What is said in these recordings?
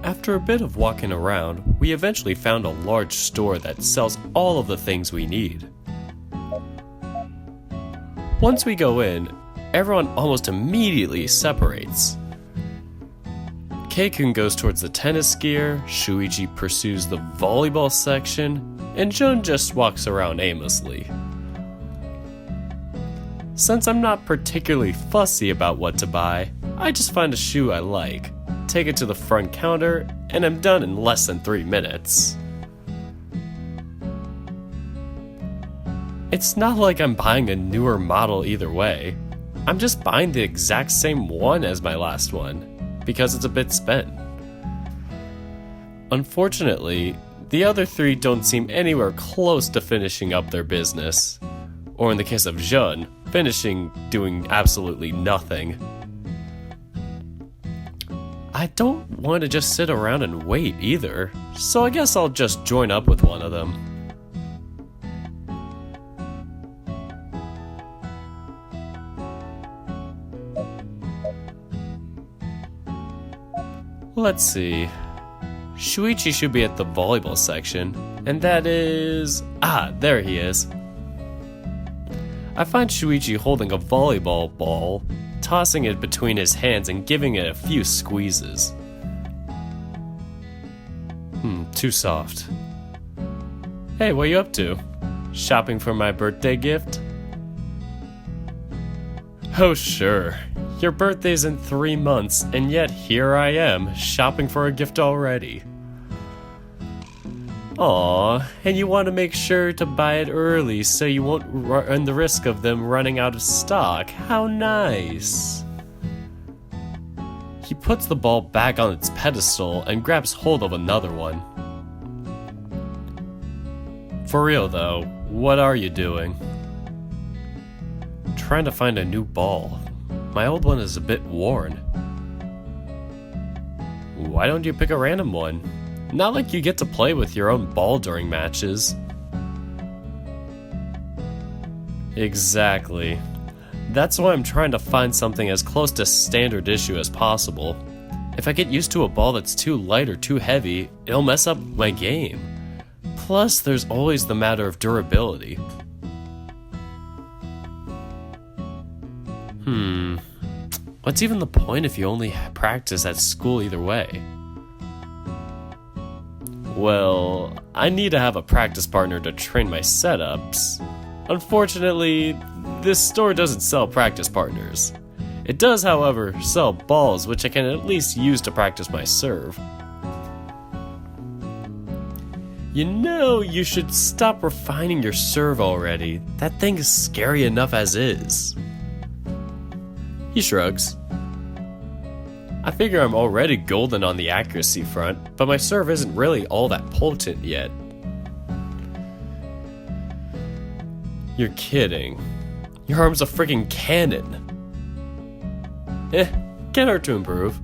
After a bit of walking around, we eventually found a large store that sells all of the things we need. Once we go in, everyone almost immediately separates. Keikun goes towards the tennis gear, Shuichi pursues the volleyball section, and Jun just walks around aimlessly. Since I'm not particularly fussy about what to buy, I just find a shoe I like, take it to the front counter, and I'm done in less than 3 minutes. It's not like I'm buying a newer model either way. I'm just buying the exact same one as my last one, because it's a bit spent. Unfortunately, the other 3 don't seem anywhere close to finishing up their business. Or in the case of Jun, finishing doing absolutely nothing. I don't want to just sit around and wait either, so I guess I'll just join up with one of them. Let's see. Shuichi should be at the volleyball section, and that is... there he is. I find Shuichi holding a volleyball ball, tossing it between his hands and giving it a few squeezes. Too soft. Hey, what you up to? Shopping for my birthday gift? Oh sure, your birthday's in 3 months, and yet here I am, shopping for a gift already. Aww, and you want to make sure to buy it early so you won't run the risk of them running out of stock. How nice. He puts the ball back on its pedestal and grabs hold of another one. For real though, what are you doing? Trying to find a new ball. My old one is a bit worn. Why don't you pick a random one? Not like you get to play with your own ball during matches. Exactly. That's why I'm trying to find something as close to standard issue as possible. If I get used to a ball that's too light or too heavy, it'll mess up my game. Plus, there's always the matter of durability. What's even the point if you only practice at school either way? Well, I need to have a practice partner to train my setups. Unfortunately, this store doesn't sell practice partners. It does, however, sell balls, which I can at least use to practice my serve. You know, you should stop refining your serve already. That thing is scary enough as is. He shrugs. I figure I'm already golden on the accuracy front, but my serve isn't really all that potent yet. You're kidding. Your arm's a freaking cannon. Can't hurt to improve.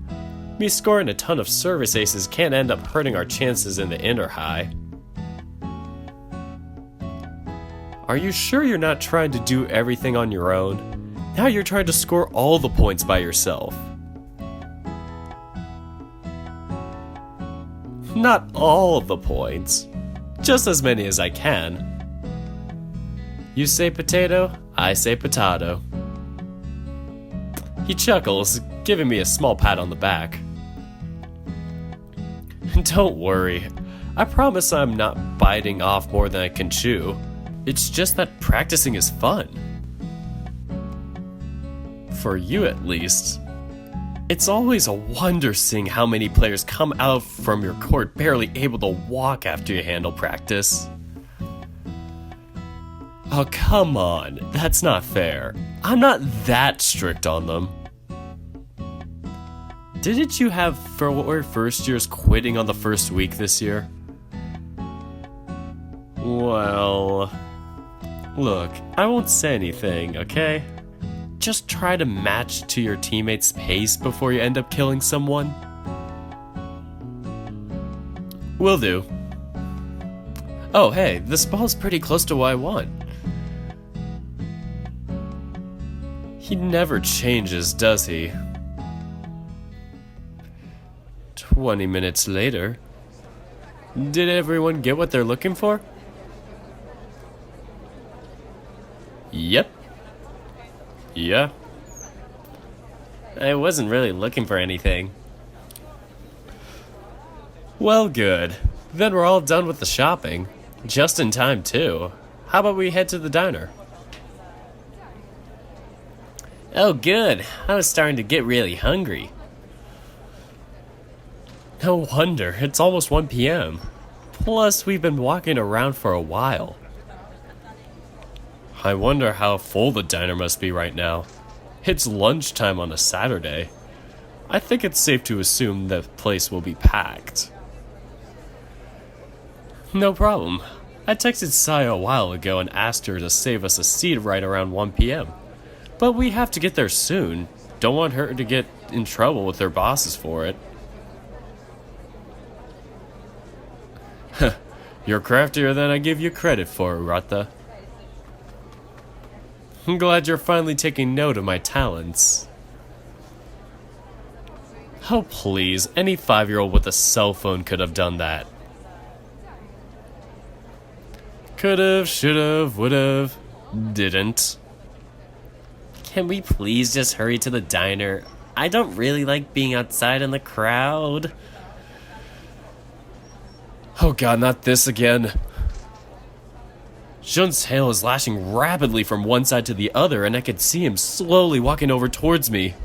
Me scoring a ton of service aces can't end up hurting our chances in the inner high. Are you sure you're not trying to do everything on your own? Now you're trying to score all the points by yourself. Not all of the points, just as many as I can. You say potato, I say potato. He chuckles, giving me a small pat on the back. Don't worry, I promise I'm not biting off more than I can chew. It's just that practicing is fun. For you at least. It's always a wonder seeing how many players come out from your court barely able to walk after you handle practice. Oh, come on, that's not fair. I'm not that strict on them. Didn't you have 4 first years quitting on the first week this year? Well, look, I won't say anything, okay? Just try to match to your teammates' pace before you end up killing someone. Will do. Oh hey, this ball's pretty close to what I want. He never changes, does he? 20 minutes later. Did everyone get what they're looking for? Yep. Yeah. I wasn't really looking for anything. Well, good. Then we're all done with the shopping. Just in time, too. How about we head to the diner? Oh, good. I was starting to get really hungry. No wonder. It's almost 1 p.m. Plus, we've been walking around for a while. I wonder how full the diner must be right now. It's lunchtime on a Saturday. I think it's safe to assume the place will be packed. No problem. I texted Saya a while ago and asked her to save us a seat right around 1 p.m. But we have to get there soon. Don't want her to get in trouble with her bosses for it. You're craftier than I give you credit for, Urata. I'm glad you're finally taking note of my talents. Oh please, any 5-year-old with a cell phone could have done that. Could've, should've, would've, didn't. Can we please just hurry to the diner? I don't really like being outside in the crowd. Oh god, not this again. Jun's tail is lashing rapidly from one side to the other, and I could see him slowly walking over towards me.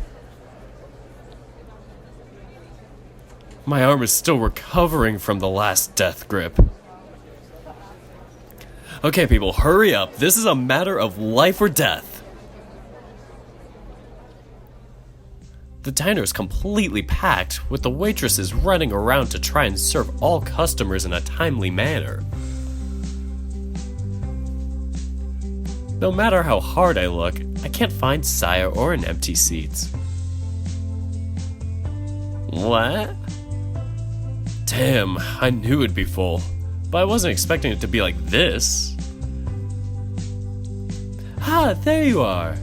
My arm is still recovering from the last death grip. Okay, people, hurry up. This is a matter of life or death. The diner is completely packed, with the waitresses running around to try and serve all customers in a timely manner. No matter how hard I look, I can't find Saya or an empty seat. What? Damn, I knew it'd be full, but I wasn't expecting it to be like this. Ah, there you are.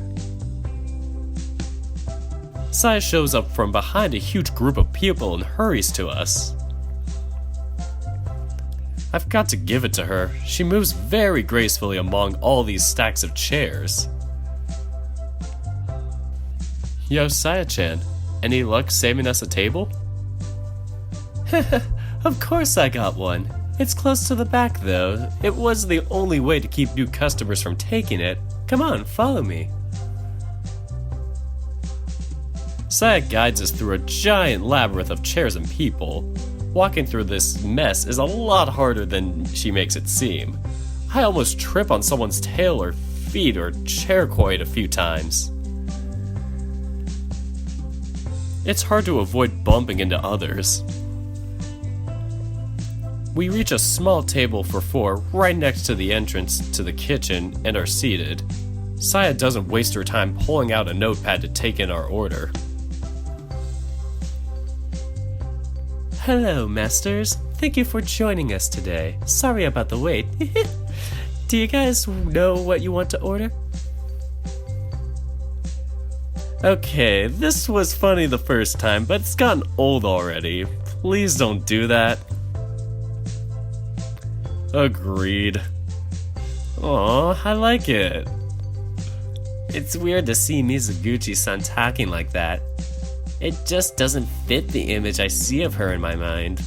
Saya shows up from behind a huge group of people and hurries to us. I've got to give it to her. She moves very gracefully among all these stacks of chairs. Yo, Saya-chan, any luck saving us a table? Of course I got one. It's close to the back though. It was the only way to keep new customers from taking it. Come on, follow me. Saya guides us through a giant labyrinth of chairs and people. Walking through this mess is a lot harder than she makes it seem. I almost trip on someone's tail or feet or chair quite a few times. It's hard to avoid bumping into others. We reach a small table for 4 right next to the entrance to the kitchen and are seated. Saya doesn't waste her time pulling out a notepad to take in our order. Hello, masters. Thank you for joining us today. Sorry about the wait. Do you guys know what you want to order? Okay, this was funny the first time, but it's gotten old already. Please don't do that. Agreed. Aw, I like it. It's weird to see Mizuguchi-san talking like that. It just doesn't fit the image I see of her in my mind.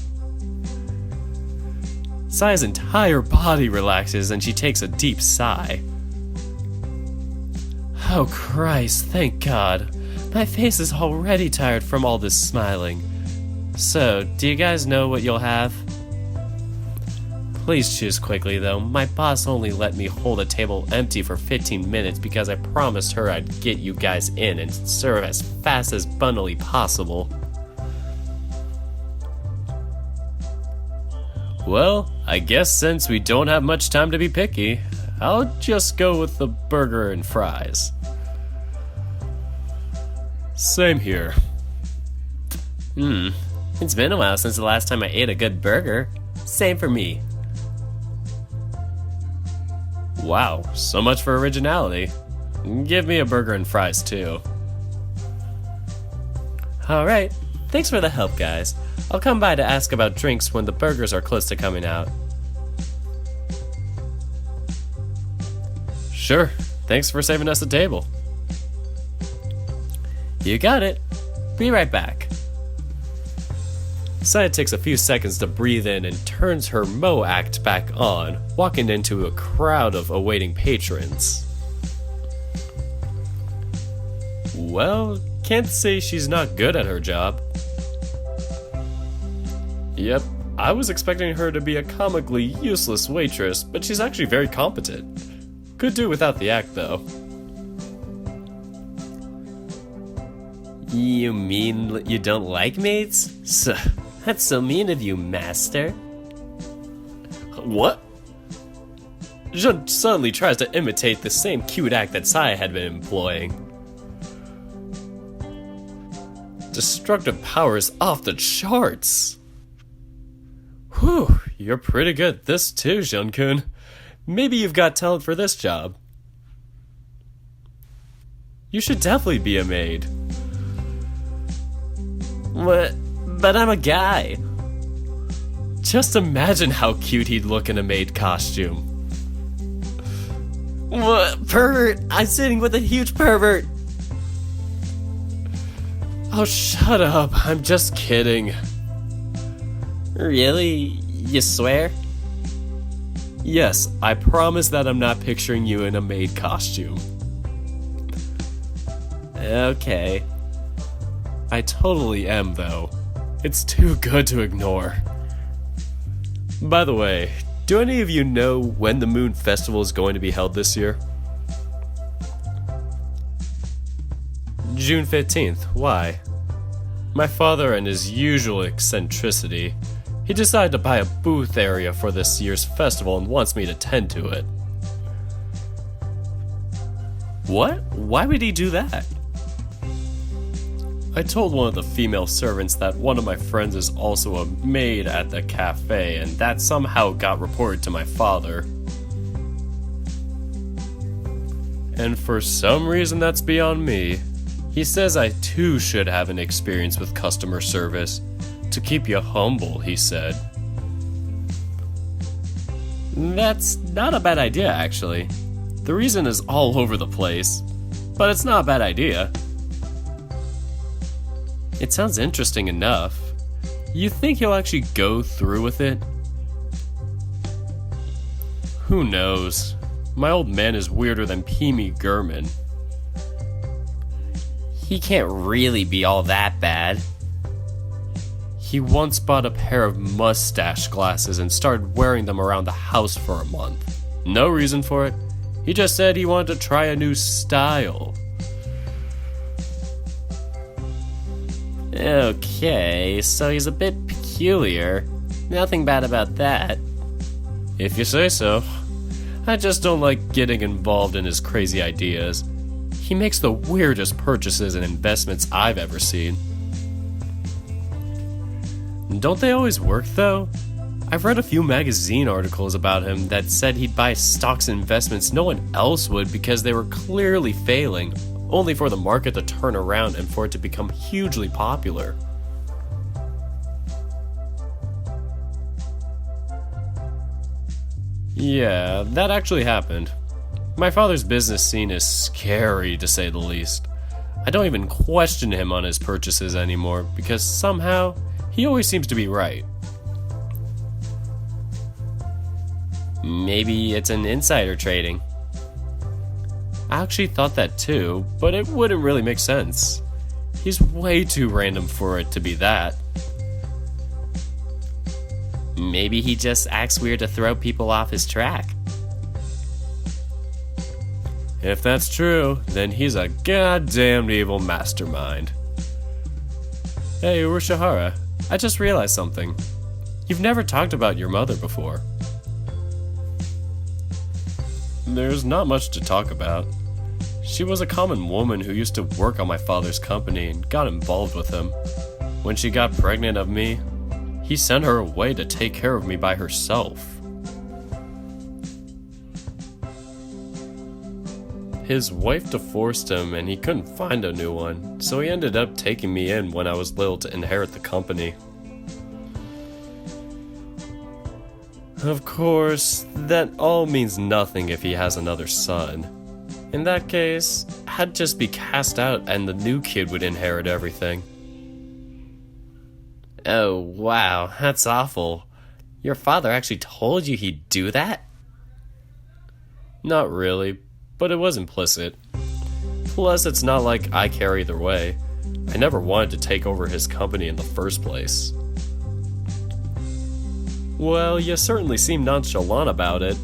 Saya's entire body relaxes and she takes a deep sigh. Oh Christ, thank God. My face is already tired from all this smiling. So, do you guys know what you'll have? Please choose quickly though. My boss only let me hold a table empty for 15 minutes because I promised her I'd get you guys in and serve as fast as bundily possible. Well, I guess since we don't have much time to be picky, I'll just go with the burger and fries. Same here. It's been a while since the last time I ate a good burger. Same for me. Wow, so much for originality. Give me a burger and fries too. Alright, thanks for the help guys. I'll come by to ask about drinks when the burgers are close to coming out. Sure, thanks for saving us a table. You got it. Be right back. Saya takes a few seconds to breathe in and turns her Mo act back on, walking into a crowd of awaiting patrons. Well, can't say she's not good at her job. Yep, I was expecting her to be a comically useless waitress, but she's actually very competent. Could do without the act, though. You mean you don't like maids? That's so mean of you, master. What? Jun suddenly tries to imitate the same cute act that Saya had been employing. Destructive power is off the charts. Whew, you're pretty good at this too, Jun-kun. Maybe you've got talent for this job. You should definitely be a maid. What? But I'm a guy. Just imagine how cute he'd look in a maid costume. What? Pervert! I'm sitting with a huge pervert! Oh, shut up. I'm just kidding. Really? You swear? Yes, I promise that I'm not picturing you in a maid costume. Okay. I totally am, though. It's too good to ignore. By the way, do any of you know when the Moon Festival is going to be held this year? June 15th. Why? My father, and his usual eccentricity, he decided to buy a booth area for this year's festival and wants me to tend to it. What? Why would he do that? I told one of the female servants that one of my friends is also a maid at the cafe, and that somehow got reported to my father. And for some reason that's beyond me. He says I too should have an experience with customer service. To keep you humble, he said. That's not a bad idea, actually. The reason is all over the place, but it's not a bad idea. It sounds interesting enough. You think he'll actually go through with it? Who knows? My old man is weirder than Pee-Mee Gurman. He can't really be all that bad. He once bought a pair of mustache glasses and started wearing them around the house for a month. No reason for it. He just said he wanted to try a new style. Okay, so he's a bit peculiar. Nothing bad about that. If you say so. I just don't like getting involved in his crazy ideas. He makes the weirdest purchases and investments I've ever seen. Don't they always work, though? I've read a few magazine articles about him that said he'd buy stocks and investments no one else would because they were clearly failing, only for the market to turn around and for it to become hugely popular. Yeah, that actually happened. My father's business scene is scary, to say the least. I don't even question him on his purchases anymore, because somehow, he always seems to be right. Maybe it's an insider trading. I actually thought that too, but it wouldn't really make sense. He's way too random for it to be that. Maybe he just acts weird to throw people off his track. If that's true, then he's a goddamn evil mastermind. Hey, Urushihara, I just realized something. You've never talked about your mother before. There's not much to talk about. She was a common woman who used to work on my father's company and got involved with him. When she got pregnant of me, he sent her away to take care of me by herself. His wife divorced him and he couldn't find a new one, so he ended up taking me in when I was little to inherit the company. Of course, that all means nothing if he has another son. In that case, I'd just be cast out and the new kid would inherit everything. Oh, wow, that's awful. Your father actually told you he'd do that? Not really, but it was implicit. Plus, it's not like I care either way. I never wanted to take over his company in the first place. Well, you certainly seem nonchalant about it.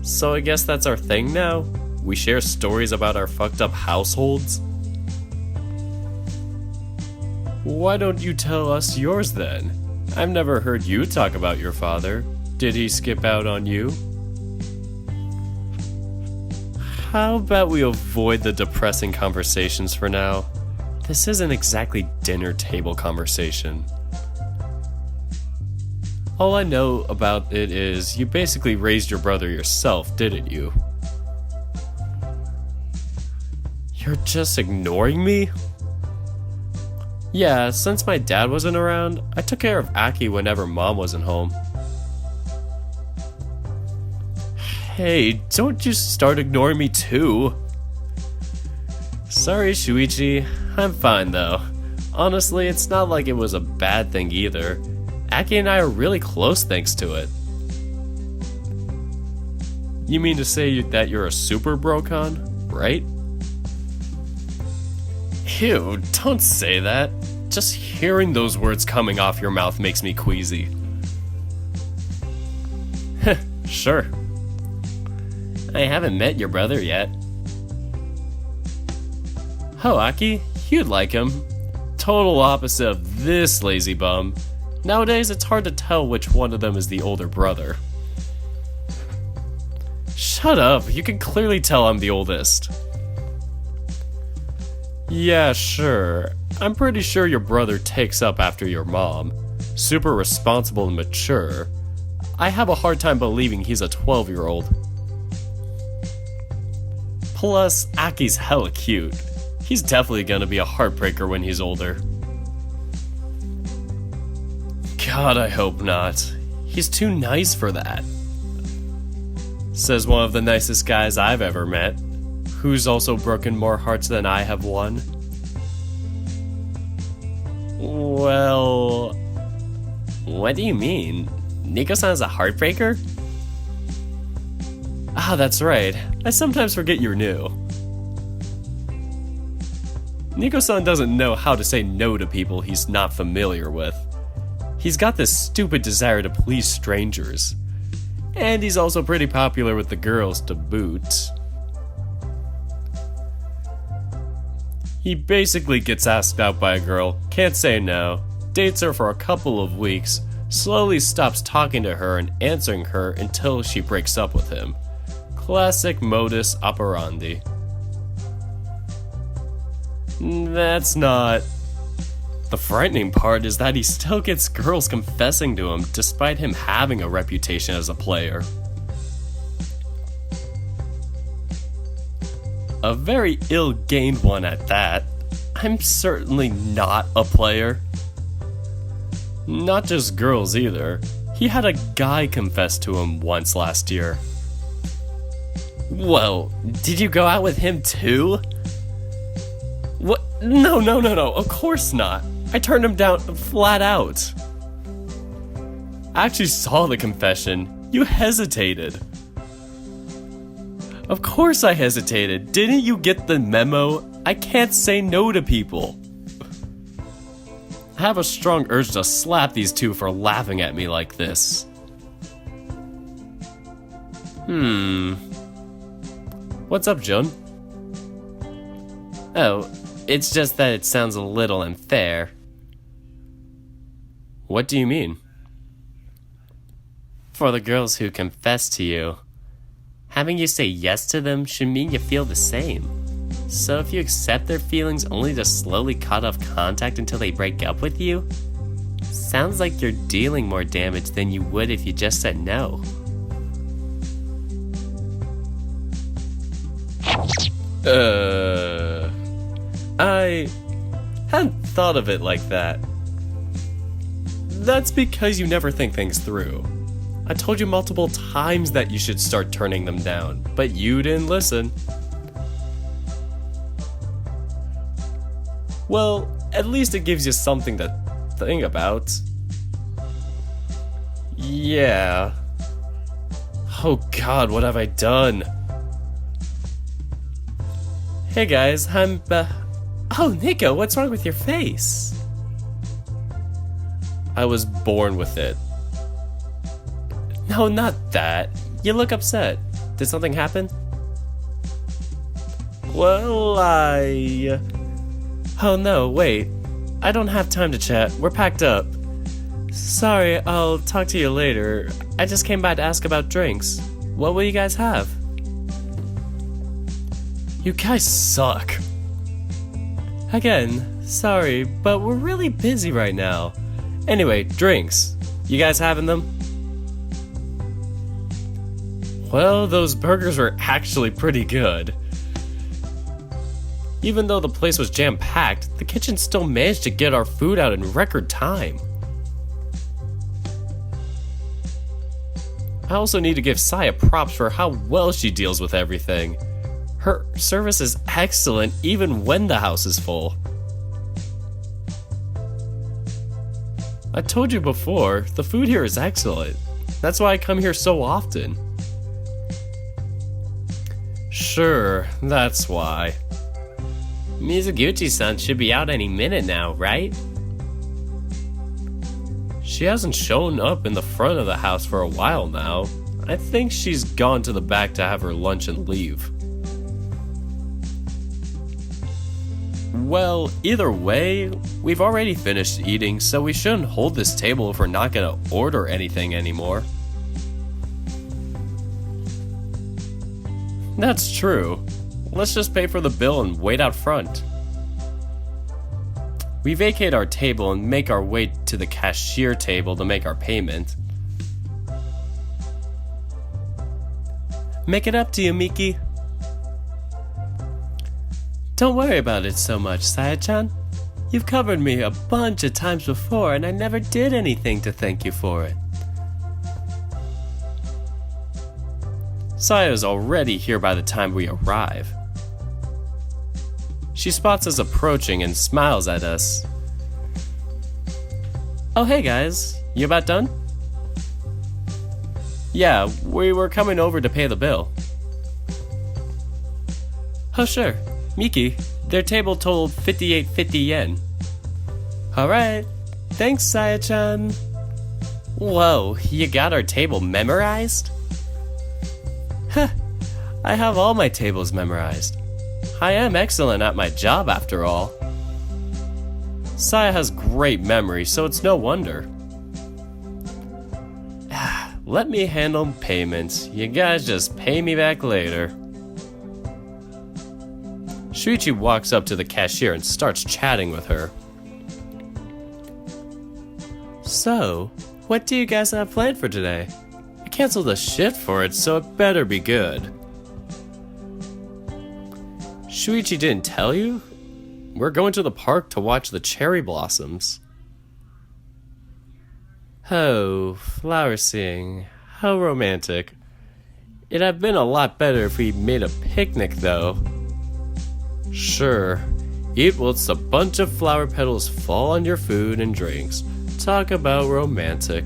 So I guess that's our thing now? We share stories about our fucked up households? Why don't you tell us yours then? I've never heard you talk about your father. Did he skip out on you? How about we avoid the depressing conversations for now? This isn't exactly dinner table conversation. All I know about it is you basically raised your brother yourself, didn't you? You're just ignoring me? Yeah, since my dad wasn't around, I took care of Aki whenever mom wasn't home. Hey, don't you start ignoring me too. Sorry, Shuichi. I'm fine though. Honestly, it's not like it was a bad thing either. Aki and I are really close thanks to it. You mean to say that you're a super brocon, right? Ew, don't say that. Just hearing those words coming off your mouth makes me queasy. Sure. I haven't met your brother yet. Oh, Aki, you'd like him. Total opposite of this lazy bum. Nowadays, it's hard to tell which one of them is the older brother. Shut up, you can clearly tell I'm the oldest. Yeah, sure. I'm pretty sure your brother takes up after your mom. Super responsible and mature. I have a hard time believing he's a 12-year-old. Plus, Aki's hella cute. He's definitely gonna be a heartbreaker when he's older. God, I hope not. He's too nice for that. Says one of the nicest guys I've ever met, who's also broken more hearts than I have won. Well, what do you mean? Nico-san's a heartbreaker? Ah, that's right. I sometimes forget you're new. Nico-san doesn't know how to say no to people he's not familiar with. He's got this stupid desire to please strangers. And he's also pretty popular with the girls to boot. He basically gets asked out by a girl, can't say no, dates her for a couple of weeks, slowly stops talking to her and answering her until she breaks up with him. Classic modus operandi. That's not... The frightening part is that he still gets girls confessing to him despite him having a reputation as a player. A very ill-gained one at that. I'm certainly not a player. Not just girls either. He had a guy confess to him once last year. Whoa, did you go out with him too? What? No, of course not. I turned him down flat out. I actually saw the confession. You hesitated. Of course I hesitated. Didn't you get the memo? I can't say no to people. I have a strong urge to slap these two for laughing at me like this. What's up, Jun? Oh, it's just that it sounds a little unfair. What do you mean? For the girls who confess to you, having you say yes to them should mean you feel the same. So if you accept their feelings only to slowly cut off contact until they break up with you, sounds like you're dealing more damage than you would if you just said no. I hadn't thought of it like that. That's because you never think things through. I told you multiple times that you should start turning them down, but you didn't listen. Well, at least it gives you something to think about. Yeah. Oh God, what have I done? Hey guys, Oh, Nico, what's wrong with your face? I was born with it. No, not that. You look upset. Did something happen? Well, Oh no, wait. I don't have time to chat. We're packed up. Sorry, I'll talk to you later. I just came by to ask about drinks. What will you guys have? You guys suck. Again, sorry, but we're really busy right now. Anyway, drinks. You guys having them? Well, those burgers were actually pretty good. Even though the place was jam-packed, the kitchen still managed to get our food out in record time. I also need to give Saya props for how well she deals with everything. Her service is excellent even when the house is full. I told you before, the food here is excellent. That's why I come here so often. Sure, that's why. Mizuguchi-san should be out any minute now, right? She hasn't shown up in the front of the house for a while now. I think she's gone to the back to have her lunch and leave. Well, either way, we've already finished eating, so we shouldn't hold this table if we're not gonna order anything anymore. That's true. Let's just pay for the bill and wait out front. We vacate our table and make our way to the cashier table to make our payment. Make it up to you, Miki. Don't worry about it so much, Saya-chan. You've covered me a bunch of times before and I never did anything to thank you for it. Saya's already here by the time we arrive. She spots us approaching and smiles at us. Oh hey guys, you about done? Yeah, we were coming over to pay the bill. Oh sure, Miki, their table totaled 58.50 yen. Alright, thanks Saya-chan. Whoa, you got our table memorized? Heh, I have all my tables memorized. I am excellent at my job after all. Saya has great memory, so it's no wonder. Let me handle payments. You guys just pay me back later. Shuichi walks up to the cashier and starts chatting with her. So, what do you guys have planned for today? I canceled a shift for it, so it better be good. Shuichi didn't tell you? We're going to the park to watch the cherry blossoms. Oh, flower seeing. How romantic. It'd have been a lot better if we made a picnic, though. Sure. Eat whilst a bunch of flower petals fall on your food and drinks. Talk about romantic.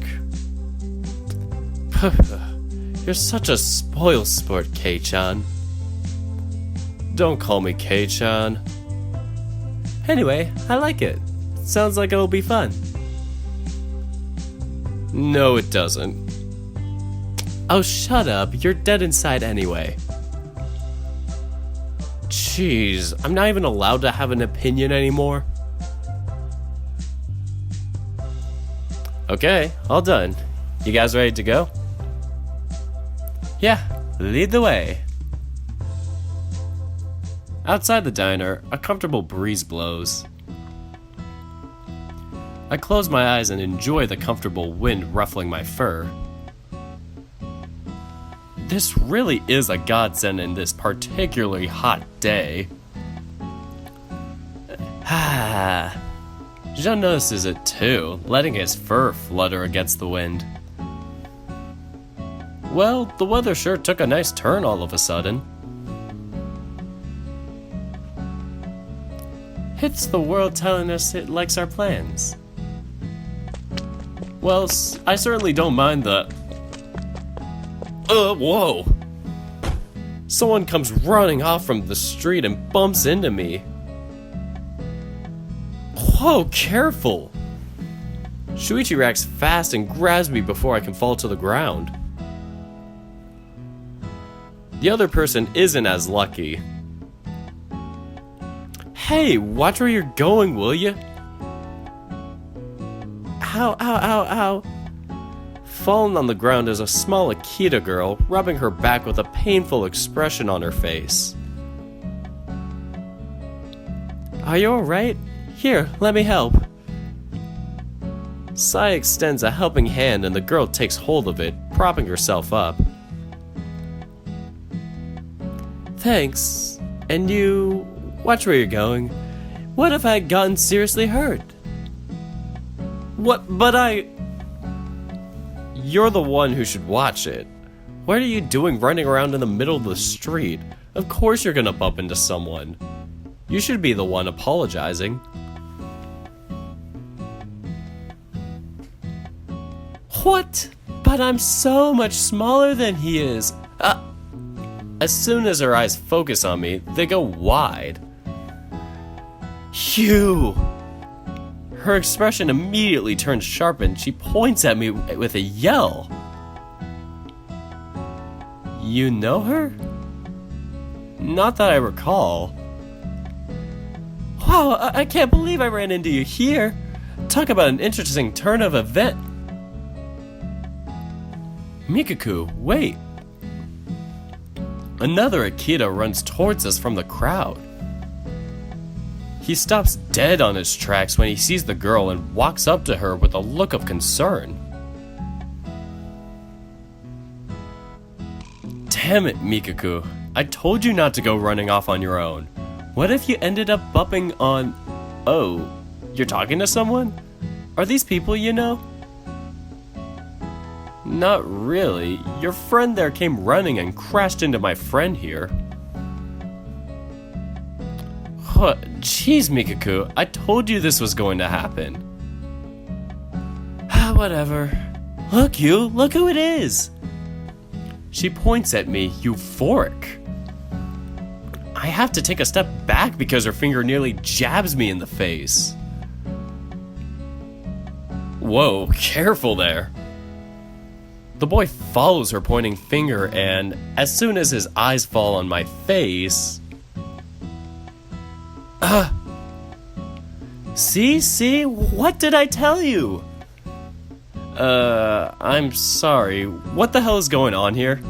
You're such a spoil sport, Kei-chan. Don't call me Kei-chan. Anyway, I like it. Sounds like it'll be fun. No, it doesn't. Oh, shut up. You're dead inside anyway. Jeez, I'm not even allowed to have an opinion anymore. Okay, all done. You guys ready to go? Yeah, lead the way. Outside the diner, a comfortable breeze blows. I close my eyes and enjoy the comfortable wind ruffling my fur. This really is a godsend in this particularly hot day. Jean notices it too, letting his fur flutter against the wind. Well, the weather sure took a nice turn all of a sudden. It's the world telling us it likes our plans. Well, I certainly don't mind the... whoa! Someone comes running off from the street and bumps into me. Whoa, careful! Shuichi reacts fast and grabs me before I can fall to the ground. The other person isn't as lucky. Hey, watch where you're going, will ya? Ow, ow, ow, ow. Fallen on the ground is a small Akita girl, rubbing her back with a painful expression on her face. Are you alright? Here, let me help. Sai extends a helping hand and the girl takes hold of it, propping herself up. Thanks. And you... watch where you're going. What if I had gotten seriously hurt? What? But I... You're the one who should watch it. What are you doing running around in the middle of the street? Of course you're gonna bump into someone. You should be the one apologizing. What? But I'm so much smaller than he is. As soon as her eyes focus on me, they go wide. Phew! Her expression immediately turns sharp and she points at me with a yell. You know her? Not that I recall. Wow, I can't believe I ran into you here. Talk about an interesting turn of event. Mikaku, wait. Another Akita runs towards us from the crowd. He stops dead on his tracks when he sees the girl and walks up to her with a look of concern. Damn it, Mikaku. I told you not to go running off on your own. What if you ended up bumping on... Oh, you're talking to someone? Are these people you know? Not really. Your friend there came running and crashed into my friend here. Jeez, Mikaku, I told you this was going to happen. Whatever. Look who it is. She points at me, euphoric. I have to take a step back because her finger nearly jabs me in the face. Whoa, careful there. The boy follows her pointing finger and, as soon as his eyes fall on my face... See? What did I tell you? I'm sorry. What the hell is going on here?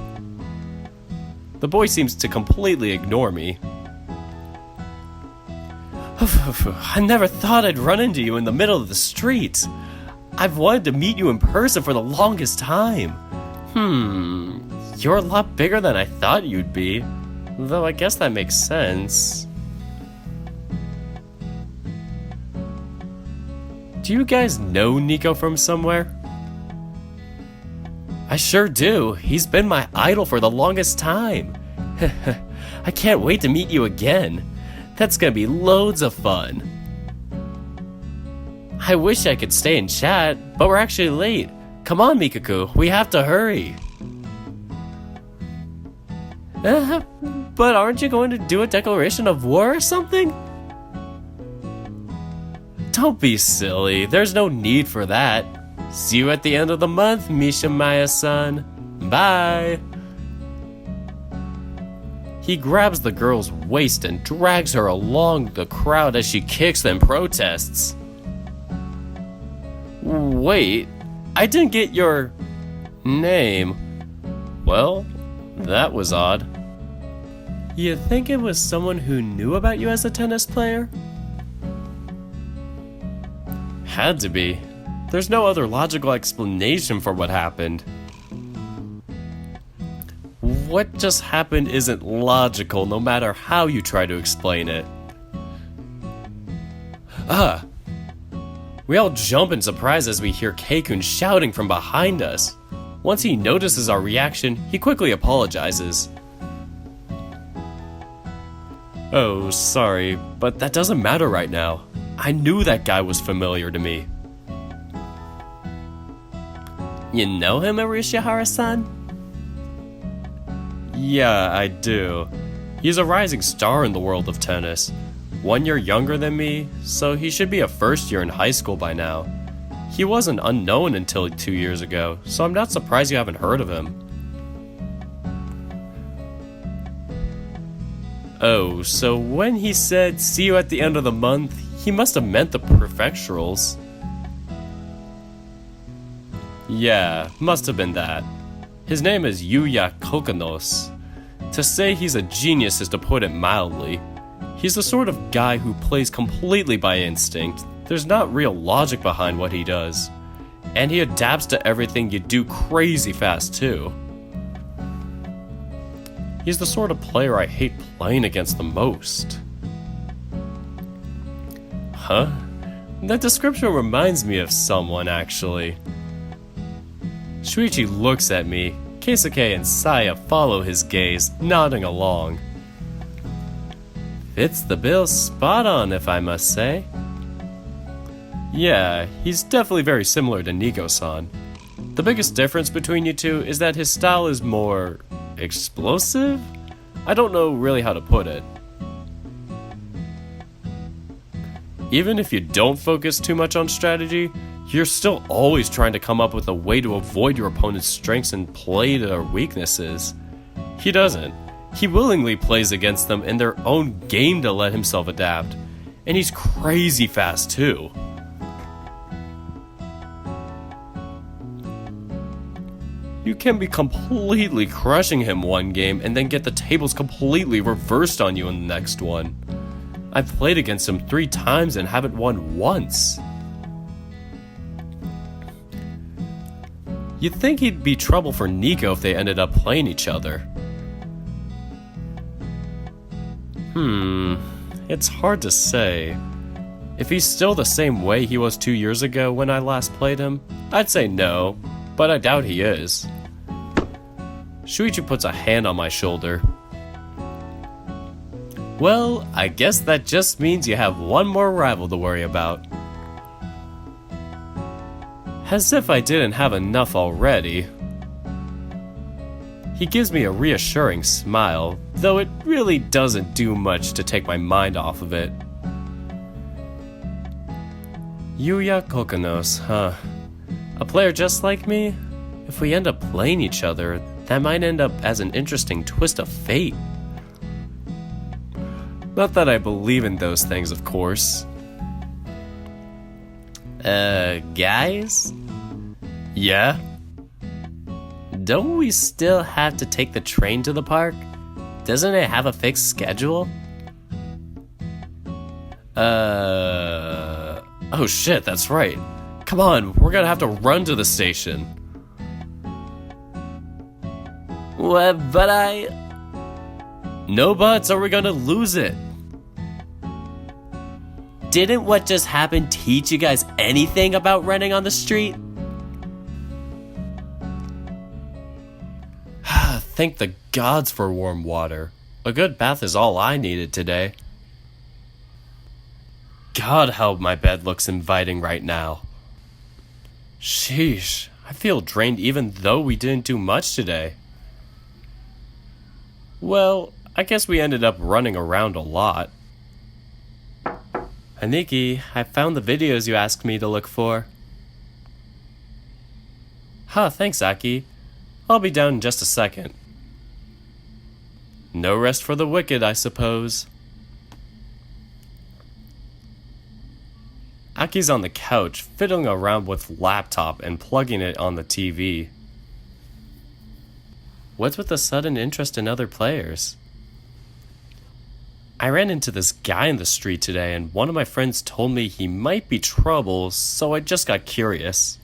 The boy seems to completely ignore me. I never thought I'd run into you in the middle of the street. I've wanted to meet you in person for the longest time. You're a lot bigger than I thought you'd be. Though I guess that makes sense. Do you guys know Nico from somewhere? I sure do. He's been my idol for the longest time. I can't wait to meet you again. That's gonna be loads of fun. I wish I could stay and chat, but we're actually late. Come on, Mikaku, we have to hurry. But aren't you going to do a declaration of war or something? Don't be silly, there's no need for that. See you at the end of the month, Mishimaya-san. Bye. He grabs the girl's waist and drags her along the crowd as she kicks and protests. Wait, I didn't get your name. Well, that was odd. You think it was someone who knew about you as a tennis player? Had to be. There's no other logical explanation for what happened. What just happened isn't logical no matter how you try to explain it. We all jump in surprise as we hear Keikun shouting from behind us. Once he notices our reaction, he quickly apologizes. Oh, sorry, but that doesn't matter right now. I knew that guy was familiar to me. You know him, Arishihara-san? Yeah, I do. He's a rising star in the world of tennis. 1 year younger than me, so he should be a first year in high school by now. He wasn't unknown until 2 years ago, so I'm not surprised you haven't heard of him. Oh, so when he said, "see you at the end of the month," he must have meant the prefecturals. Yeah, must have been that. His name is Yuya Kokonos. To say he's a genius is to put it mildly. He's the sort of guy who plays completely by instinct. There's not real logic behind what he does. And he adapts to everything you do crazy fast too. He's the sort of player I hate playing against the most. Huh? That description reminds me of someone, actually. Shuichi looks at me. Keisuke and Saya follow his gaze, nodding along. Fits the bill spot on, if I must say. Yeah, he's definitely very similar to Nigo-san. The biggest difference between you two is that his style is more explosive? I don't know really how to put it. Even if you don't focus too much on strategy, you're still always trying to come up with a way to avoid your opponent's strengths and play to their weaknesses. He doesn't. He willingly plays against them in their own game to let himself adapt. And he's crazy fast too. You can be completely crushing him one game and then get the tables completely reversed on you in the next one. I've played against him 3 times and haven't won once. You'd think he'd be trouble for Nico if they ended up playing each other. It's hard to say. If he's still the same way he was 2 years ago when I last played him, I'd say no, but I doubt he is. Shuichi puts a hand on my shoulder. Well, I guess that just means you have one more rival to worry about. As if I didn't have enough already. He gives me a reassuring smile, though it really doesn't do much to take my mind off of it. Yuya Kokonos, huh? A player just like me? If we end up playing each other, that might end up as an interesting twist of fate. Not that I believe in those things, of course. Guys? Yeah? Don't we still have to take the train to the park? Doesn't it have a fixed schedule? Oh shit, that's right. Come on, we're gonna have to run to the station. What, but No buts, or we're gonna lose it. Didn't what just happened teach you guys anything about running on the street? Thank the gods for warm water. A good bath is all I needed today. God, how my bed looks inviting right now. Sheesh, I feel drained even though we didn't do much today. Well, I guess we ended up running around a lot. Aniki, I found the videos you asked me to look for. Thanks, Aki. I'll be down in just a second. No rest for the wicked, I suppose. Aki's on the couch, fiddling around with laptop and plugging it on the TV. What's with the sudden interest in other players? I ran into this guy in the street today and one of my friends told me he might be trouble, so I just got curious.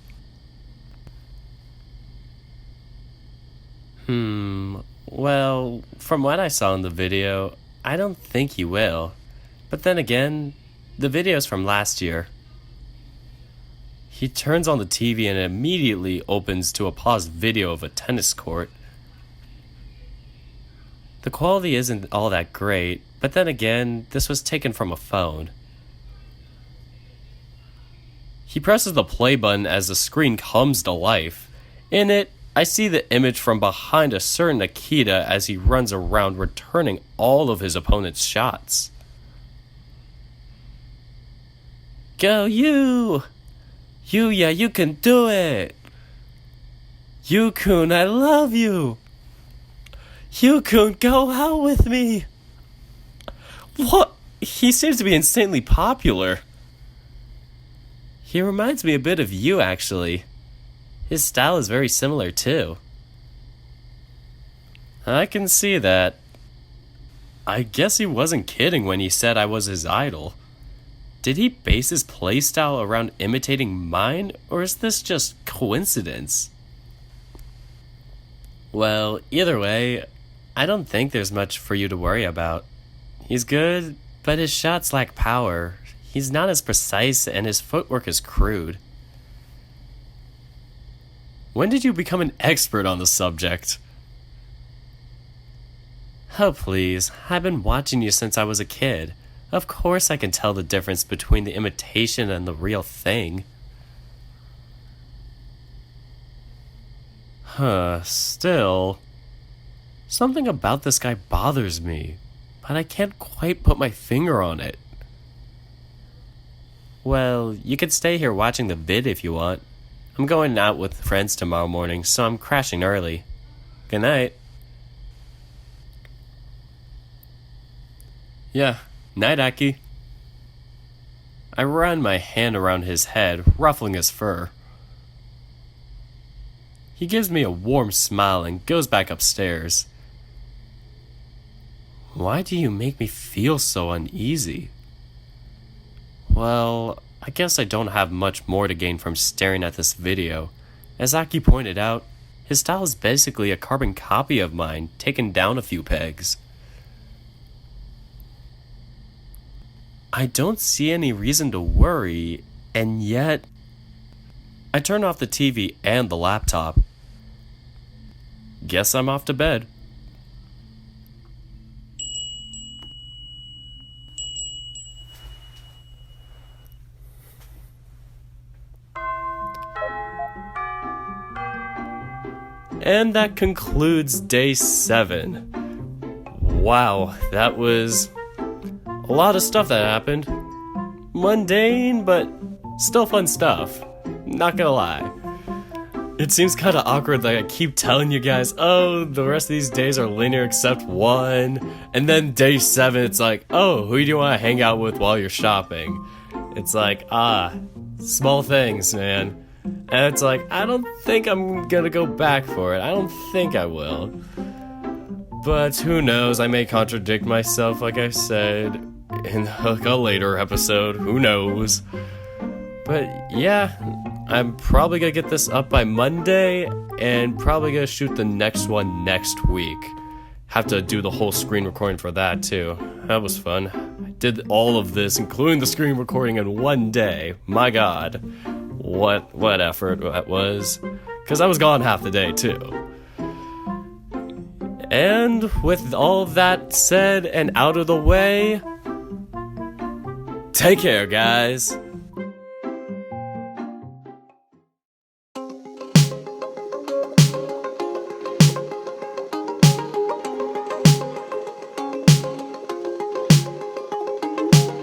Well, from what I saw in the video, I don't think he will. But then again, the video's from last year. He turns on the TV and it immediately opens to a paused video of a tennis court. The quality isn't all that great, but then again, this was taken from a phone. He presses the play button as the screen comes to life. In it, I see the image from behind a certain Akita as he runs around returning all of his opponent's shots. Go you! Yeah, you can do it! Yu-kun, I love you! Yu-kun, go out with me! What? He seems to be insanely popular. He reminds me a bit of you, actually. His style is very similar, too. I can see that. I guess he wasn't kidding when he said I was his idol. Did he base his playstyle around imitating mine, or is this just coincidence? Well, either way, I don't think there's much for you to worry about. He's good, but his shots lack power. He's not as precise, and his footwork is crude. When did you become an expert on the subject? Oh, please. I've been watching you since I was a kid. Of course I can tell the difference between the imitation and the real thing. Still. Something about this guy bothers me, but I can't quite put my finger on it. Well, you could stay here watching the vid if you want. I'm going out with friends tomorrow morning, so I'm crashing early. Good night. Yeah, night, Aki. I run my hand around his head, ruffling his fur. He gives me a warm smile and goes back upstairs. Why do you make me feel so uneasy? Well, I guess I don't have much more to gain from staring at this video. As Aki pointed out, his style is basically a carbon copy of mine, taken down a few pegs. I don't see any reason to worry, and yet... I turn off the TV and the laptop. Guess I'm off to bed. And that concludes day 7. Wow, that was a lot of stuff that happened. Mundane, but still fun stuff. Not gonna lie. It seems kind of awkward that I keep telling you guys, oh, the rest of these days are linear except one. And then day 7, it's like, oh, who do you want to hang out with while you're shopping? It's like, small things, man. And it's like, I don't think I'm gonna go back for it. I don't think I will. But who knows, I may contradict myself like I said in a later episode, who knows. But yeah, I'm probably gonna get this up by Monday, and probably gonna shoot the next one next week. Have to do the whole screen recording for that too. That was fun. I did all of this, including the screen recording, in one day. My god. What effort that was. Because I was gone half the day too. And with all that said and out of the way, take care, guys.